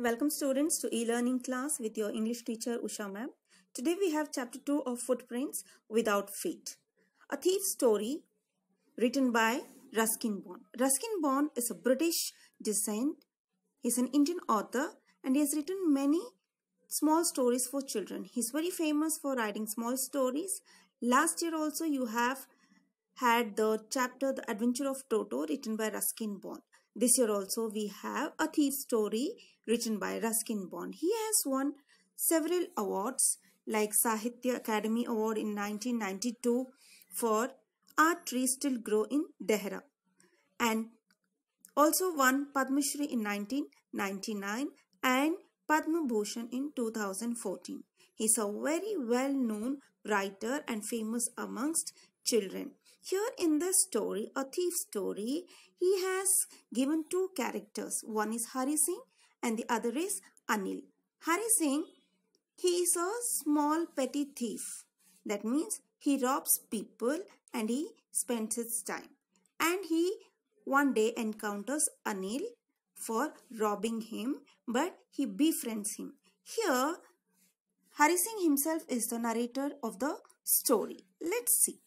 Welcome students to e-learning class with your English teacher Usha ma'am. Today we have chapter 2 of Footprints Without Feet. A Thief's Story written by Ruskin Bond. Ruskin Bond is a British descent. He's an Indian author and he has written many small stories for children. He's very famous for writing small stories. Last year also you have had the chapter The Adventure of Toto written by Ruskin Bond. This year also we have A Thief's Story written by Ruskin Bond. He has won several awards like Sahitya Academy Award in 1992 for Our Trees Still Grow in Dehra, and also won Padma Shri in 1999 and Padma Bhushan in 2014. He is a very well-known writer and famous amongst children. Here in the story, A Thief's Story, he has given two characters. One is Hari Singh and the other is Anil. Hari Singh, he is a small petty thief. That means he robs people and he spends his time. And he one day encounters Anil for robbing him, but he befriends him. Here, Hari Singh himself is the narrator of the story. Let's see.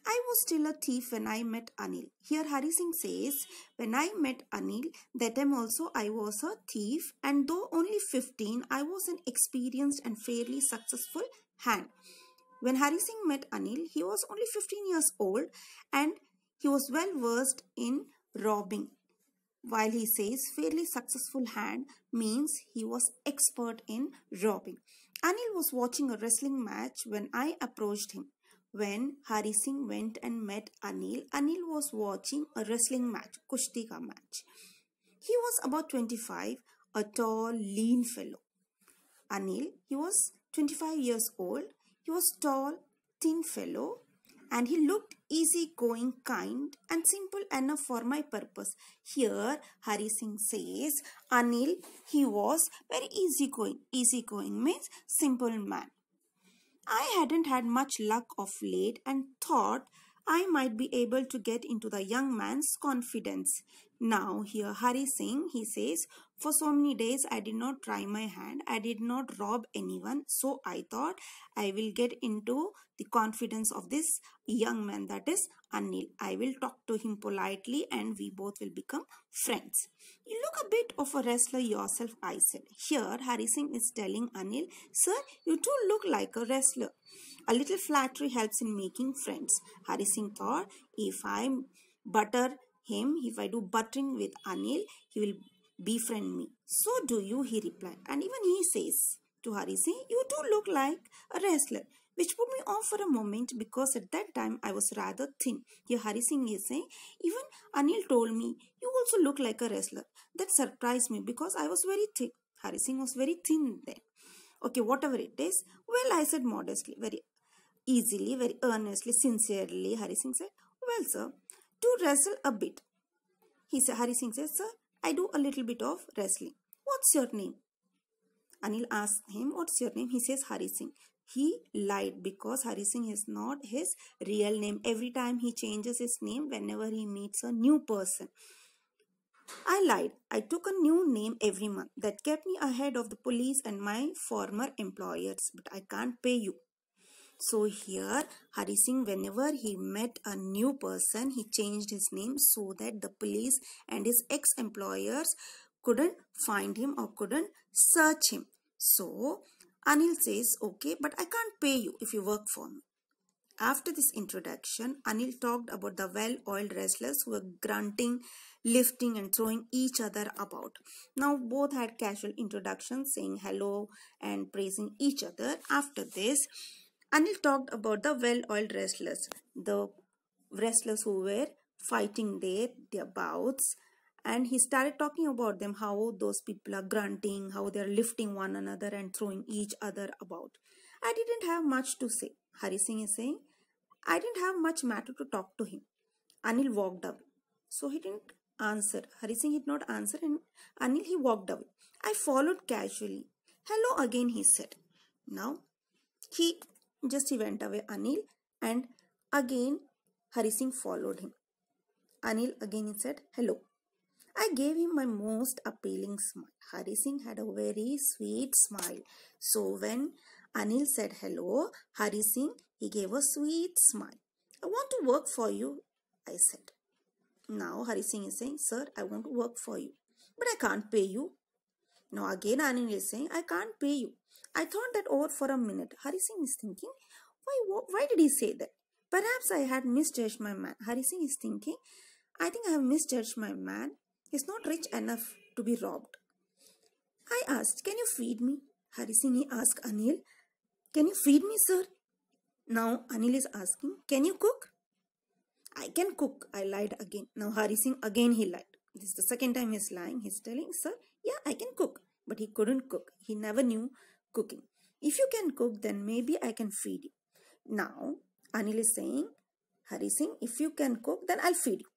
I was still a thief when I met Anil. Here Hari Singh says, when I met Anil, that time also I was a thief, and though only 15, I was an experienced and fairly successful hand. When Hari Singh met Anil, he was only 15 years old and he was well versed in robbing. While he says fairly successful hand means he was expert in robbing. Anil was watching a wrestling match when I approached him. When Hari Singh went and met Anil, Anil was watching a wrestling match, Kushti ka match. He was about 25, a tall, lean fellow. Anil, he was 25 years old. He was tall, thin fellow, and he looked easygoing, kind, and simple enough for my purpose. Here, Hari Singh says, Anil, he was very easygoing. Easygoing means simple man. I hadn't had much luck of late and thought I might be able to get into the young man's confidence. Now here Hari Singh, he says, for so many days I did not try my hand. I did not rob anyone. So I thought I will get into the confidence of this young man, that is Anil. I will talk to him politely and we both will become friends. You look a bit of a wrestler yourself, I said. Here Hari Singh is telling Anil, sir, you too look like a wrestler. A little flattery helps in making friends. Hari Singh thought, if I butter him, if I do buttering with Anil, he will befriend me. So do you, he replied. And even he says to Hari Singh, you too look like a wrestler. Which put me off for a moment because at that time I was rather thin. Here Hari Singh is saying, even Anil told me, you also look like a wrestler. That surprised me because I was very thick. Hari Singh was very thin then. Okay, whatever it is. Well, I said modestly, very easily, very earnestly, sincerely. Hari Singh said, well, sir, to wrestle a bit. Hari Singh says, sir, I do a little bit of wrestling. What's your name? Anil asked him, what's your name? He says, Hari Singh. He lied because Hari Singh is not his real name. Every time he changes his name whenever he meets a new person. I lied. I took a new name every month. That kept me ahead of the police and my former employers. But I can't pay you. So here, Hari Singh, whenever he met a new person, he changed his name so that the police and his ex-employers couldn't find him or couldn't search him. So, Anil says, okay, but I can't pay you if you work for me. After this introduction, Anil talked about the well-oiled wrestlers who were grunting, lifting and throwing each other about. Now both had casual introductions saying hello and praising each other. After this, Anil talked about the well-oiled wrestlers, the wrestlers who were fighting their bouts, and he started talking about them, how those people are grunting, how they are lifting one another and throwing each other about. I didn't have much to say. Hari Singh is saying, I didn't have much matter to talk to him. Anil walked away. So he didn't answer. Hari Singh did not answer and Anil, he walked away. I followed casually. Hello again, he said. Now, he went away, Anil, and again Hari Singh followed him. Anil again he said hello. I gave him my most appealing smile. Hari Singh had a very sweet smile. So when Anil said hello, Hari Singh, he gave a sweet smile. I want to work for you, I said. Now Hari Singh is saying, sir, I want to work for you, but I can't pay you. Now again Anil is saying, I can't pay you. I thought that over for a minute. Hari Singh is thinking, why did he say that? Perhaps I had misjudged my man. Hari Singh is thinking, I think I have misjudged my man. He's not rich enough to be robbed. I asked, can you feed me? Hari Singh he asked Anil, can you feed me, sir? Now Anil is asking, can you cook? I can cook, I lied again. Now Hari Singh again he lied. This is the second time he's lying. He's telling, sir, yeah, I can cook. But he couldn't cook. He never knew cooking. If you can cook, then maybe I can feed you. Now Anil is saying, Hari Singh, if you can cook, then I'll feed you.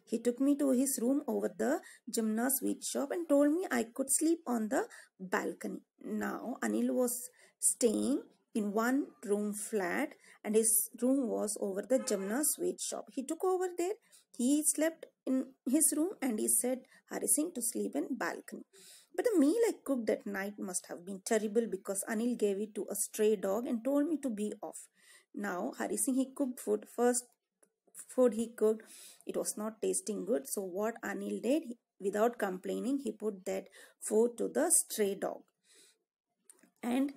He took me to his room over the Jamna sweet shop and told me I could sleep on the balcony. Now Anil was staying in one room flat and his room was over the Jamna sweet shop. He took over there. He slept in his room and he said Hari Singh to sleep in balcony. But the meal I cooked that night must have been terrible because Anil gave it to a stray dog and told me to be off. Now Hari Singh he cooked food. First food he cooked, it was not tasting good. So what Anil did, without complaining, he put that food to the stray dog. And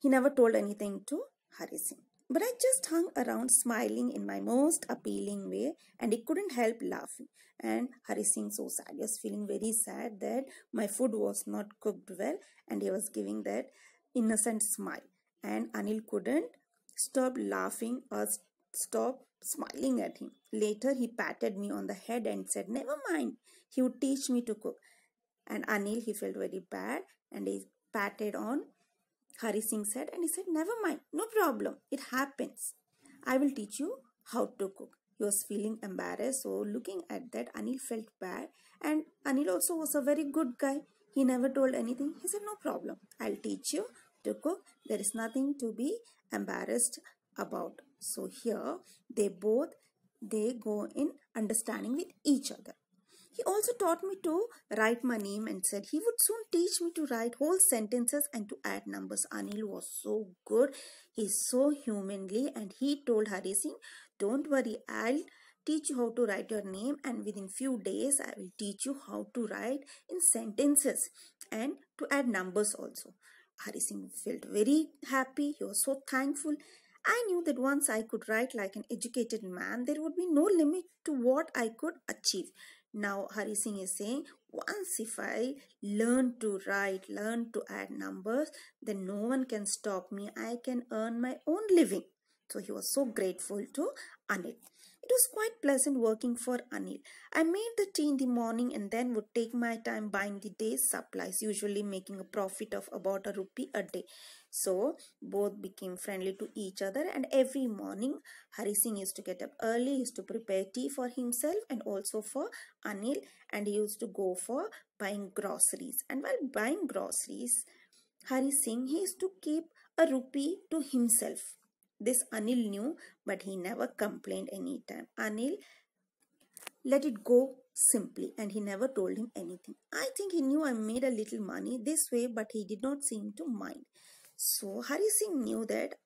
he never told anything to Hari Singh. But I just hung around smiling in my most appealing way and he couldn't help laughing. And Hari Singh so sad. He was feeling very sad that my food was not cooked well and he was giving that innocent smile. And Anil couldn't stop laughing or stop smiling at him. Later he patted me on the head and said, never mind, he would teach me to cook. And Anil, he felt very bad and he patted on Hari Singh's head and he said, never mind, no problem, it happens. I will teach you how to cook. He was feeling embarrassed, so looking at that, Anil felt bad. And Anil also was a very good guy. He never told anything. He said, no problem, I'll teach you to cook. There is nothing to be embarrassed about. So here they go in understanding with each other. He also taught me to write my name and said he would soon teach me to write whole sentences and to add numbers. Anil was so good. He's so humanly and he told Hari Singh, don't worry, I'll teach you how to write your name and within few days I will teach you how to write in sentences and to add numbers also. Hari Singh felt very happy. He was so thankful. I knew that once I could write like an educated man, there would be no limit to what I could achieve. Now Hari Singh is saying, once if I learn to write, learn to add numbers, then no one can stop me. I can earn my own living. So he was so grateful to Anil. It was quite pleasant working for Anil. I made the tea in the morning and then would take my time buying the day's supplies, usually making a profit of about ₹1 a day. So both became friendly to each other and every morning Hari Singh used to get up early, used to prepare tea for himself and also for Anil, and he used to go for buying groceries. And while buying groceries, Hari Singh, he used to keep ₹1 to himself. This Anil knew, but he never complained any time. Anil let it go simply and he never told him anything. I think he knew I made a little money this way, but he did not seem to mind. So Hari Singh knew that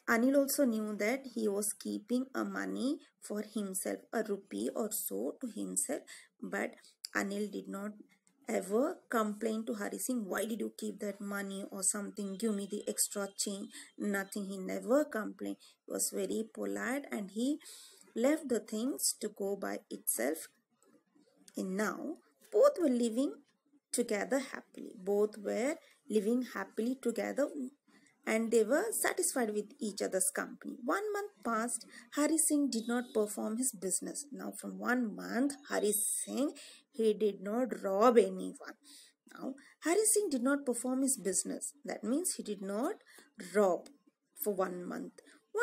Anil also knew that he was keeping a money for himself, ₹1 or so to himself, but Anil did not ever complain to Hari Singh, why did you keep that money or something, give me the extra change, nothing. He never complained. He was very polite and he left the things to go by itself. And now both were living together happily. Both were living happily together and they were satisfied with each other's company. 1 month passed. Hari Singh did not perform his business. Now from 1 month, Hari Singh, he did not rob anyone. Now Hari Singh did not perform his business. That means he did not rob for 1 month.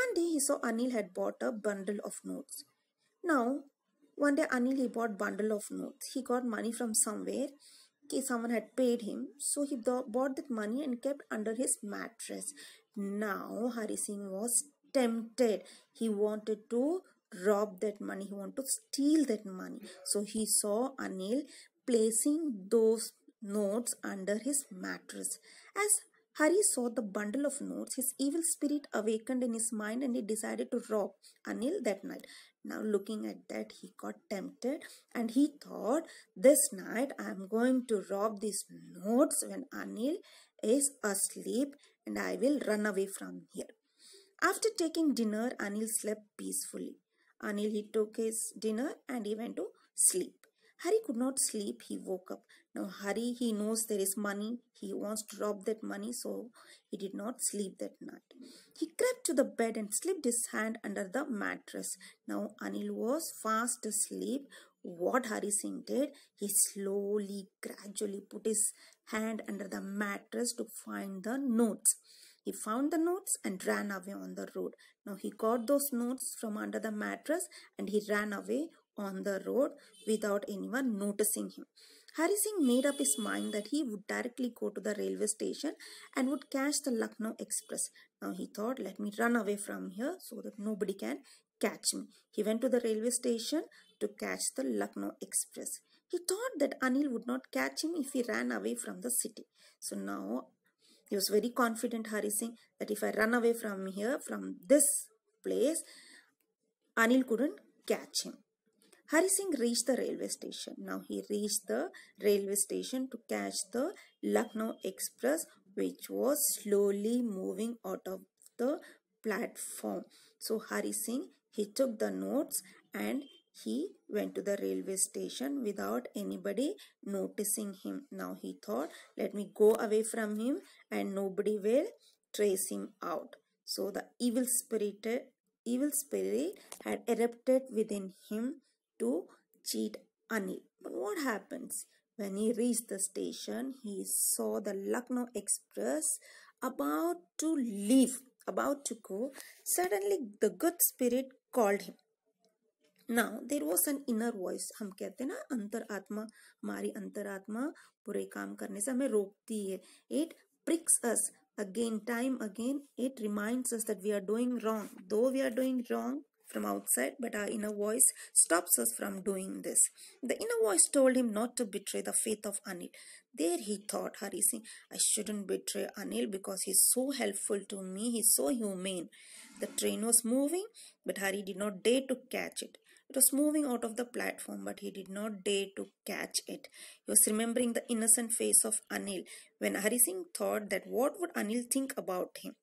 One day he saw Anil had bought a bundle of notes. Now one day Anil he bought bundle of notes. He got money from somewhere. Someone had paid him, so he bought that money and kept under his mattress. Now Hari Singh was tempted. He wanted to rob that money. He want to steal that money. So he saw Anil placing those notes under his mattress. As Hari saw the bundle of notes, his evil spirit awakened in his mind and he decided to rob Anil that night. Now looking at that, he got tempted and he thought, this night I am going to rob these notes when Anil is asleep and I will run away from here. After taking dinner, Anil slept peacefully. Anil, he took his dinner and he went to sleep. Hari could not sleep. He woke up. Now Hari, he knows there is money. He wants to rob that money, so he did not sleep that night. He crept to the bed and slipped his hand under the mattress. Now Anil was fast asleep. What Hari Singh did, he slowly, gradually put his hand under the mattress to find the notes. He found the notes and ran away on the road. Now he got those notes from under the mattress and he ran away on the road without anyone noticing him. Hari Singh made up his mind that he would directly go to the railway station and would catch the Lucknow Express. Now he thought, let me run away from here so that nobody can catch me. He went to the railway station to catch the Lucknow Express. He thought that Anil would not catch him if he ran away from the city. So now he was very confident, Hari Singh, that if I run away from here, from this place, Anil couldn't catch him. Hari Singh reached the railway station. Now he reached the railway station to catch the Lucknow Express, which was slowly moving out of the platform. So Hari Singh, he took the notes and he went to the railway station without anybody noticing him. Now he thought, let me go away from him and nobody will trace him out. So the evil spirit had erupted within him to cheat Anil. But what happens? When he reached the station, he saw the Lucknow Express about to leave, about to go. Suddenly the good spirit called him. Now there was an inner voice. हम कहते हैं ना, अंतरात्मा, हमारी अंतरात्मा बुरे काम करने से हमें रोकती है. It pricks us again, time again. It reminds us that we are doing wrong. Though we are doing wrong from outside, but our inner voice stops us from doing this. The inner voice told him not to betray the faith of Anil. There he thought, Hari Singh, I shouldn't betray Anil because he's so helpful to me, he's so humane. The train was moving, but Hari did not dare to catch it. It was moving out of the platform, but he did not dare to catch it. He was remembering the innocent face of Anil when Hari Singh thought that what would Anil think about him.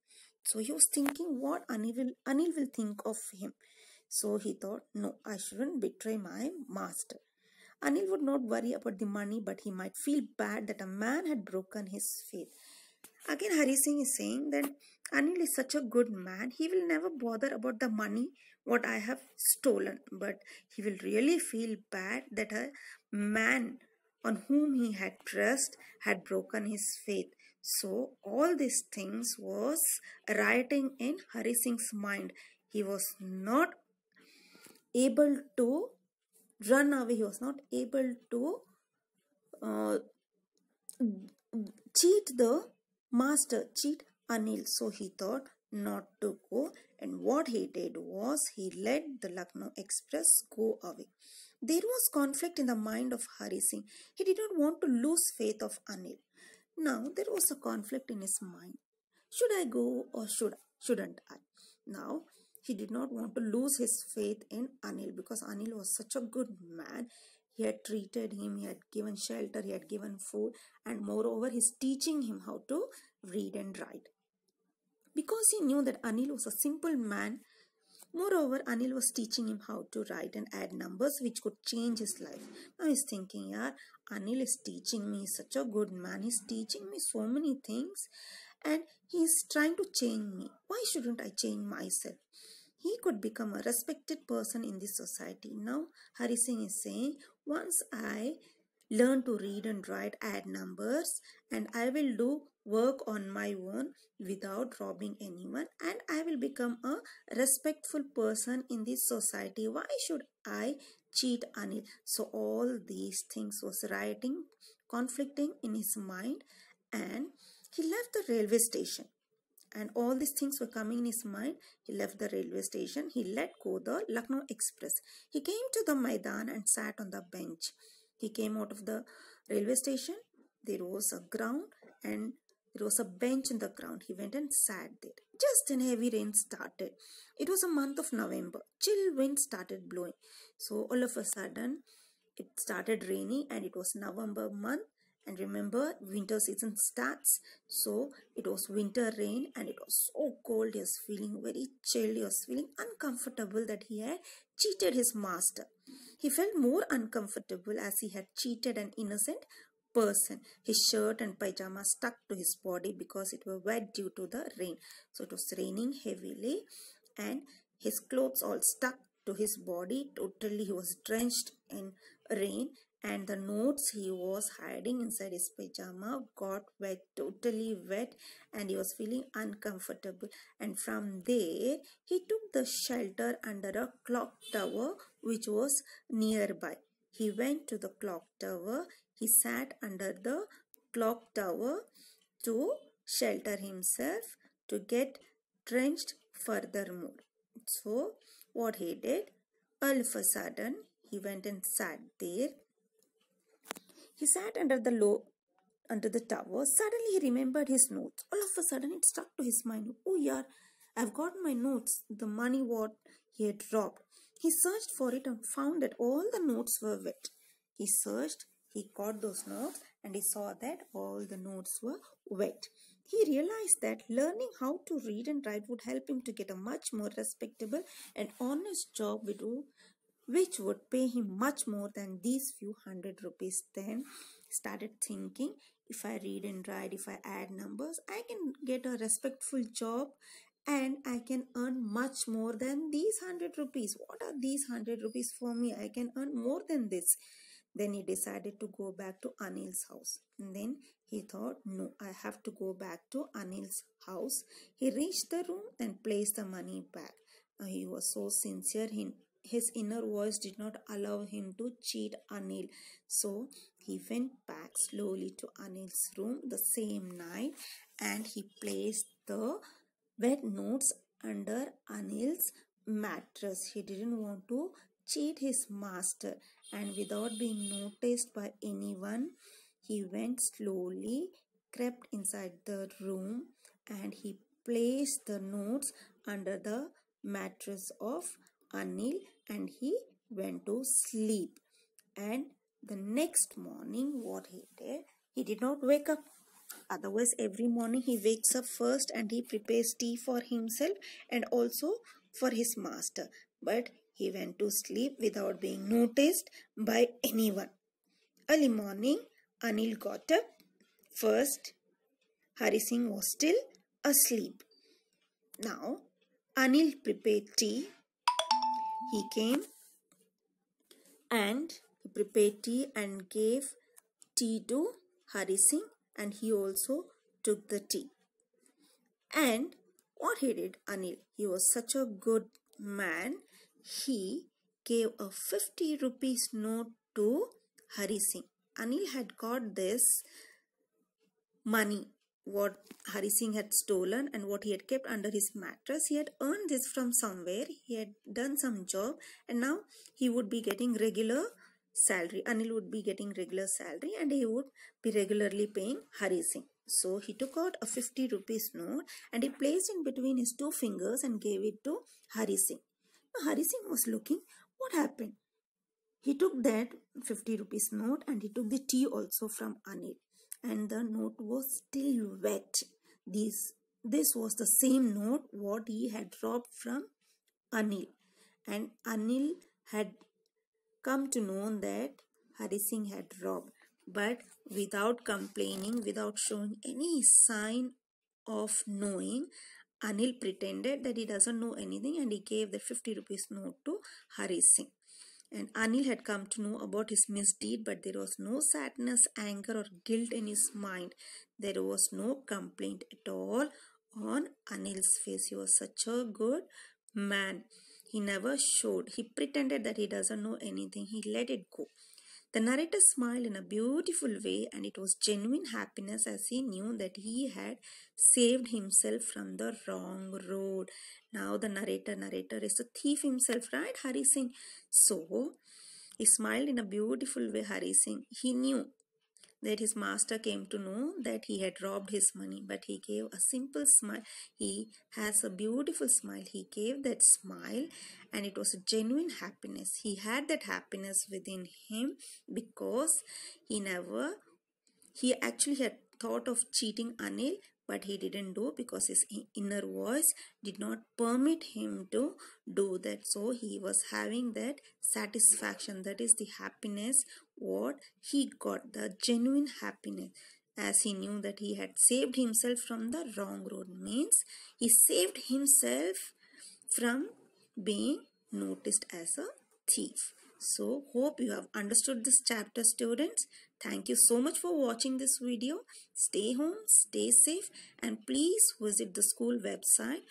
So he was thinking what Anil will think of him. So he thought, no, I shouldn't betray my master. Anil would not worry about the money, but he might feel bad that a man had broken his faith. Again, Hari Singh is saying that Anil is such a good man. He will never bother about the money what I have stolen, but he will really feel bad that a man on whom he had trust had broken his faith. So all these things was rioting in Hari Singh's mind. He was not able to run away. He was not able to cheat the master, cheat Anil. So he thought not to go, and what he did was he let the Lucknow Express go away. There was conflict in the mind of Hari Singh. He did not want to lose faith of Anil. Now there was a conflict in his mind. Should I go or shouldn't I? Now he did not want to lose his faith in Anil because Anil was such a good man. He had treated him, he had given shelter, he had given food, and moreover he's teaching him how to read and write. Because he knew that Anil was a simple man, moreover Anil was teaching him how to write and add numbers which could change his life. Now he's thinking, yeah, Anil is teaching me, such a good man, he's teaching me so many things and he's trying to change me. Why shouldn't I change myself? He could become a respected person in this society. Now Hari Singh is saying, once I learn to read and write, add numbers, and I will do work on my own without robbing anyone, and I will become a respectful person in this society. Why should I cheat Anil? So all these things was rioting, conflicting in his mind, and he left the railway station. and all these things were coming in his mind. He left the railway station. He let go the Lucknow Express. He came to the Maidan and sat on the bench. He came out of the railway station. There was a ground and there was a bench in the ground. He went and sat there. Just then heavy rain started. It was a month of November. Chill wind started blowing. So all of a sudden it started raining, and it was November month. And remember, winter season starts. So it was winter rain and it was so cold. He was feeling very chilled. He was feeling uncomfortable that he had cheated his master. He felt more uncomfortable as he had cheated an innocent person. His shirt and pajama stuck to his body because it was wet due to the rain. So it was raining heavily and his clothes all stuck to his body. Totally he was drenched in rain, and the notes he was hiding inside his pajama got wet, totally wet, and he was feeling uncomfortable. And from there he took the shelter under a clock tower which was nearby. He went to the clock tower. He sat under the clock tower to shelter himself, to get drenched furthermore. So what he did, all of a sudden he went and sat there. He sat under the tower. Suddenly he remembered his notes. All of a sudden it struck to his mind, oh yeah, I've got my notes, the money what he had robbed. He searched for it and found that all the notes were wet. He searched, he got those notes, and he saw that all the notes were wet. He realized that learning how to read and write would help him to get a much more respectable and honest job which would pay him much more than these few hundred rupees. Then started thinking, if I read and write, if I add numbers, I can get a respectful job and I can earn much more than these 100 rupees. What are these 100 rupees for me? I can earn more than this. Then he decided to go back to Anil's house. And then he thought, no, I have to go back to Anil's house. He reached the room and placed the money back. He was so sincere. His inner voice did not allow him to cheat Anil. So he went back slowly to Anil's room the same night, and he placed the wet notes under Anil's mattress. He didn't want to cheat his master, and without being noticed by anyone, he went slowly, crept inside the room, and he placed the notes under the mattress of Anil, and he went to sleep. And the next morning, what he did not wake up. Otherwise, every morning he wakes up first and he prepares tea for himself and also for his master. But he went to sleep without being noticed by anyone. Early morning, Anil got up. First, Hari Singh was still asleep. Now, Anil prepared tea. He came and he prepared tea and gave tea to Hari Singh, and he also took the tea. And what he did, Anil, he was such a good man. He gave a 50 rupees note to Hari Singh. Anil had got this money what Hari Singh had stolen and what he had kept under his mattress. He had earned this from somewhere. He had done some job, and now he would be getting regular salary. Anil would be getting regular salary, and he would be regularly paying Hari Singh. So he took out a 50 rupees note and he placed it between his two fingers and gave it to Hari Singh. Now Hari Singh was looking, what happened? He took that 50 rupees note and he took the tea also from Anil, and the note was still wet. This was the same note what he had robbed from Anil, and Anil had come to know that Hari Singh had robbed, but without complaining, without showing any sign of knowing, Anil pretended that he doesn't know anything and he gave the 50 rupees note to Hari Singh. And Anil had come to know about his misdeed, but there was no sadness, anger or guilt in his mind. There was no complaint at all on Anil's face. He was such a good man. He never showed. He pretended that he doesn't know anything. He let it go. The narrator smiled in a beautiful way, and it was genuine happiness as he knew that he had saved himself from the wrong road. Now the narrator is a thief himself, right, Hari Singh? So he smiled in a beautiful way, Hari Singh. He knew that his master came to know that he had robbed his money, but he gave a simple smile. He has a beautiful smile. He gave that smile, and it was a genuine happiness. He had that happiness within him because he actually had thought of cheating Anil, but he didn't do because his inner voice did not permit him to do that. So he was having that satisfaction. That is the happiness what he got, the genuine happiness, as he knew that he had saved himself from the wrong road. Means he saved himself from being noticed as a thief. So hope you have understood this chapter, students. Thank you so much for watching this video. Stay home, stay safe, and please visit the school website